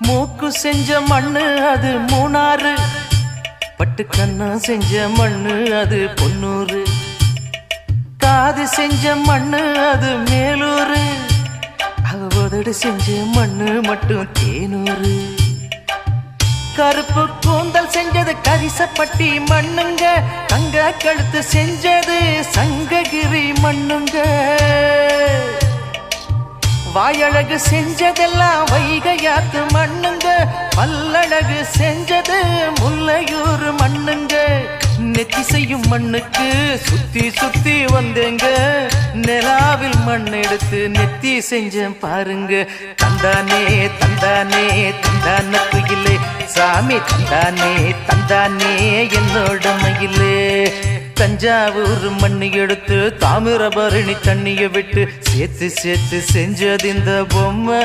மூக்கு செஞ்ச மண்ணு அது மூணாறு, பட்டு கண்ணா செஞ்ச மண்ணு அது பொன்னூறு, காது செஞ்ச மண்ணு அது மேலூரு, அவதடு செஞ்ச மண்ணு மட்டும் தேனூரு. கருப்பு கூந்தல் செஞ்சது கரிசப்பட்டி மண்ணுங்க, தங்க கழுத்து செஞ்சது சங்ககிரி மண்ணுங்க, வாயழகு செஞ்சதெல்லாம் வைகையாத்து மண்ணுங்க, பல்லழகு செஞ்சது முல்லையூர் மண்ணுங்க. நெத்தி செய்யும் மண்ணுக்கு சுத்தி சுத்தி வந்தேங்க, நிலாவில் மண் எடுத்து நெத்தி செஞ்சேன் பாருங்க. தந்தானே தந்தானே தந்தான குயிலே, சாமி தந்தானே தந்தானே என்னோட மயிலே. தஞ்சாவூர் மண்ணு எடுத்து தாமிரபரணி தண்ணிய விட்டு சேர்த்து சேர்த்து செஞ்சது இந்த பொம்மை.